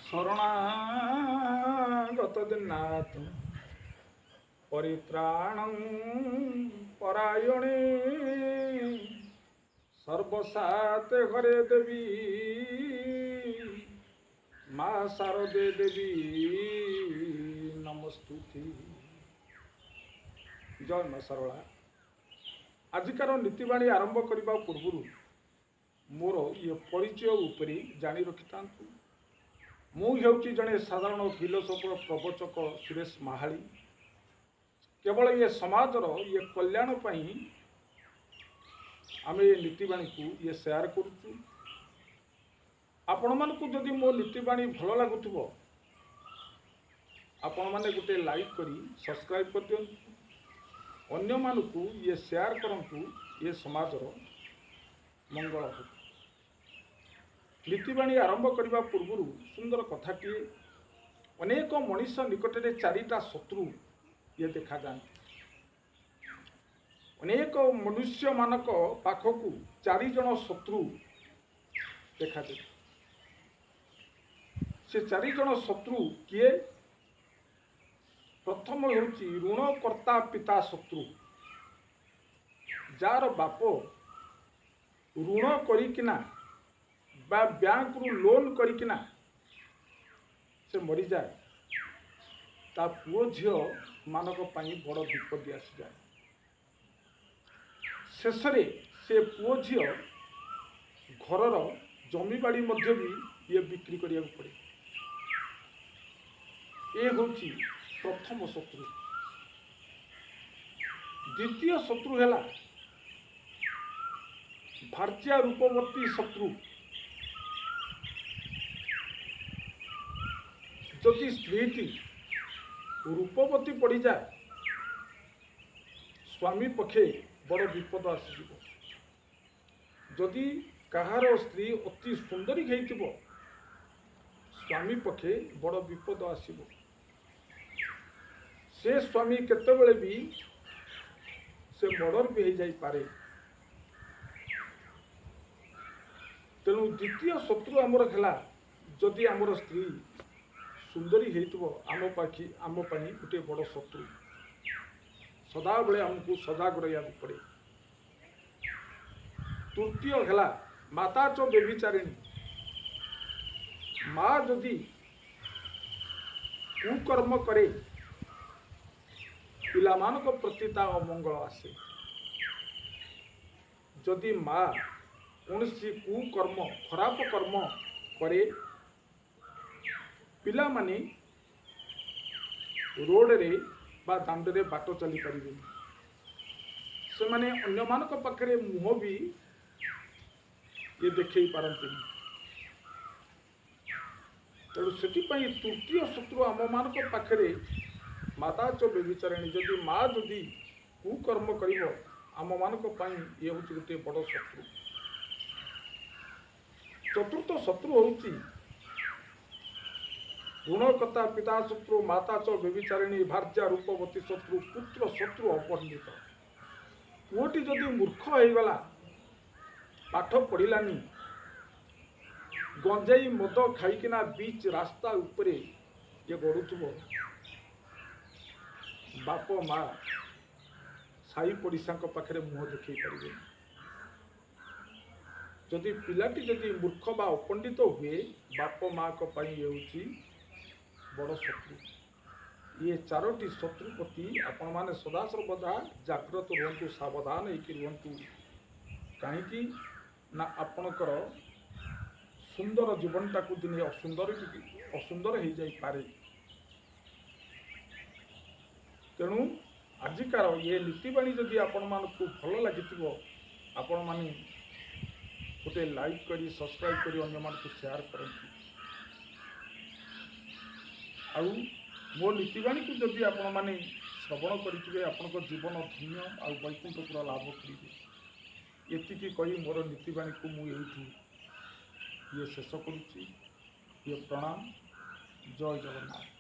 শরণাগত দিনাথ পরিত্রাণং পরায়ণে সর্বসাতে ঘরে দেবী মা শারদে দেবী নমস্তুতি। জয় মা ଶାରଳା। ଆଜିକାର ନୀତିବାଣୀ ଆରମ୍ଭ କରିବା ପୂର୍ବରୁ ମୋର ଇଏ ପରିଚୟ ଉପରେ ଜାଣି ରଖିଥାନ୍ତୁ। ମୁଁ ହେଉଛି ଜଣେ ସାଧାରଣ ଫିଲୋସଫର ପ୍ରବଚକ ସୁରେଶ ମାହାଳି। କେବଳ ଇଏ ସମାଜର ଇଏ କଲ୍ୟାଣ ପାଇଁ ଆମେ ଏ ନୀତିବାଣୀକୁ ଇଏ ସେୟାର କରୁଛୁ। ଆପଣମାନଙ୍କୁ ଯଦି ମୋ ନୀତିବାଣୀ ଭଲ ଲାଗୁଥିବ ଆପଣମାନେ ଗୋଟେ ଲାଇକ୍ କରି ସବସ୍କ୍ରାଇବ୍ କରିଦିଅନ୍ତୁ, ଅନ୍ୟମାନଙ୍କୁ ଇଏ ସେୟାର କରନ୍ତୁ, ଇଏ ସମାଜର ମଙ୍ଗଳ ହେବ। ନୀତିବାଣୀ ଆରମ୍ଭ କରିବା ପୂର୍ବରୁ ସୁନ୍ଦର କଥାଟିଏ, ଅନେକ ମଣିଷ ନିକଟରେ ଚାରିଟା ଶତ୍ରୁ ଇଏ ଦେଖାଯାଆନ୍ତି। ଅନେକ ମନୁଷ୍ୟମାନଙ୍କ ପାଖକୁ ଚାରିଜଣ ଶତ୍ରୁ ଦେଖାଯାଏ। ସେ ଚାରିଜଣ ଶତ୍ରୁ କିଏ? ପ୍ରଥମ ହେଉଛି ଋଣକର୍ତ୍ତା ପିତା ଶତ୍ରୁ, ଯାହାର ବାପ ଋଣ କରିକିନା ବା ବ୍ୟାଙ୍କରୁ ଲୋନ୍ କରିକିନା ସେ ମରିଯାଏ, ତା ପୁଅ ଝିଅ ମାନଙ୍କ ପାଇଁ ବଡ଼ ବିପତ୍ତି ଆସିଯାଏ। ଶେଷରେ ସେ ପୁଅ ଝିଅ ଘରର ଜମିବାଡ଼ି ମଧ୍ୟ ବି ଇଏ ବିକ୍ରି କରିବାକୁ ପଡ଼େ। ଏ ହେଉଛି ପ୍ରଥମ ଶତ୍ରୁ। ଦ୍ୱିତୀୟ ଶତ୍ରୁ ହେଲା ଭାର୍ଯ୍ୟା ରୂପବତୀ ଶତ୍ରୁ। ଯଦି ସ୍ତ୍ରୀଟି ରୂପବତୀ ପଡ଼ିଯାଏ, ସ୍ୱାମୀ ପକ୍ଷେ ବଡ଼ ବିପଦ ଆସିଯିବ। ଯଦି କାହାର ସ୍ତ୍ରୀ ଅତି ସୁନ୍ଦରୀ ହେଇଥିବ, ସ୍ୱାମୀ ପକ୍ଷେ ବଡ଼ ବିପଦ ଆସିବ। ସେ ସ୍ୱାମୀ କେତେବେଳେ ବି ସେ ମର୍ଡର ବି ହେଇଯାଇପାରେ। ତେଣୁ ଦ୍ୱିତୀୟ ଶତ୍ରୁ ଆମର ହେଲା, ଯଦି ଆମର ସ୍ତ୍ରୀ ସୁନ୍ଦରୀ ହେଇଥିବ, ଆମ ପାଇଁ ଗୋଟିଏ ବଡ଼ ଶତ୍ରୁ। ସଦାବେଳେ ଆମକୁ ସଜାଗ ରହିବାକୁ ପଡ଼େ। ତୃତୀୟ ହେଲା ମାତା ଚ ବ୍ୟଭିଚାରିଣୀ। ମା ଯଦି କୁକର୍ମ କରେ, ପିଲାମାନଙ୍କ ପ୍ରତି ତା ଅମଙ୍ଗଳ ଆସେ। ଯଦି ମା କୌଣସି କୁକର୍ମ ଖରାପ କର୍ମ କରେ, ପିଲାମାନେ ରୋଡ଼ରେ ବା ଦାଣ୍ଡରେ ବାଟ ଚାଲିପାରିବେନି। ସେମାନେ ଅନ୍ୟମାନଙ୍କ ପାଖରେ ମୁହଁ ବି ଇଏ ଦେଖେଇ ପାରନ୍ତିନି। ତେଣୁ ସେଥିପାଇଁ ତୃତୀୟ ଶତ୍ରୁ ଆମମାନଙ୍କ ପାଖରେ ମାତା ଚ ବ୍ୟଭିଚାରିଣୀ। ଯଦି ମା ଯଦି କୁକର୍ମ କରିବ, ଆମମାନଙ୍କ ପାଇଁ ଇଏ ହେଉଛି ଗୋଟିଏ ବଡ଼ ଶତ୍ରୁ। ଚତୁର୍ଥ ଶତ୍ରୁ ହେଉଛି ଋଣକର୍ତ୍ତା ପିତା ଶତ୍ରୁ, ମାତା ଚ ବ୍ୟଭିଚାରିଣୀ, ଭାର୍ଯ୍ୟା ରୂପବତୀ ଶତ୍ରୁ, ପୁତ୍ର ଶତ୍ରୁ ଅପଣ୍ଡିତ। ପୁଅଟି ଯଦି ମୂର୍ଖ ହେଇଗଲା, ପାଠ ପଢ଼ିଲାନି, ଗଞ୍ଜେଇ ମଦ ଖାଇକିନା ବିଚ୍ ରାସ୍ତା ଉପରେ ଇଏ ଗଡ଼ୁଥିବ, ବାପ ମା ସାହି ପଡ଼ିଶାଙ୍କ ପାଖରେ ମୁହଁ ଦେଖେଇ ପାରିବେନି। ଯଦି ପିଲାଟି ଯଦି ମୂର୍ଖ ବା ଅପଣ୍ଡିତ ହୁଏ, ବାପ ମାଙ୍କ ପାଇଁ ହେଉଛି ବଡ଼ ଶତ୍ରୁ। ଇଏ ଚାରୋଟି ଶତ୍ରୁ ପ୍ରତି ଆପଣମାନେ ସଦାସର୍ବଦା ଜାଗ୍ରତ ରୁହନ୍ତୁ, ସାବଧାନ ହେଇକି ରୁହନ୍ତୁ। କାହିଁକି ନା ଆପଣଙ୍କର ସୁନ୍ଦର ଜୀବନଟାକୁ ଦିନେ ଅସୁନ୍ଦର ହେଇଯାଇପାରେ। ତେଣୁ ଆଜିକାର ଇଏ ନୀତିବାଣୀ ଯଦି ଆପଣମାନଙ୍କୁ ଭଲ ଲାଗିଥିବ, ଆପଣମାନେ ଗୋଟେ ଲାଇକ୍ କରି ସବସ୍କ୍ରାଇବ୍ କରି ଅନ୍ୟମାନଙ୍କୁ ସେୟାର କରନ୍ତୁ। ଆଉ ମୋ ନୀତିବାଣୀକୁ ଯଦି ଆପଣମାନେ ଶ୍ରବଣ କରିଥିବେ, ଆପଣଙ୍କ ଜୀବନ ଧନ୍ୟ ଆଉ ବୈକୁଣ୍ଠପୁର ଲାଭ କରିବେ। ଏତିକି କହି ମୋର ନୀତିବାଣୀକୁ ମୁଁ ଏଇଠି ଇଏ ଶେଷ କରୁଛି। ଇଏ ପ୍ରଣାମ। ଜୟ ଜଗନ୍ନାଥ।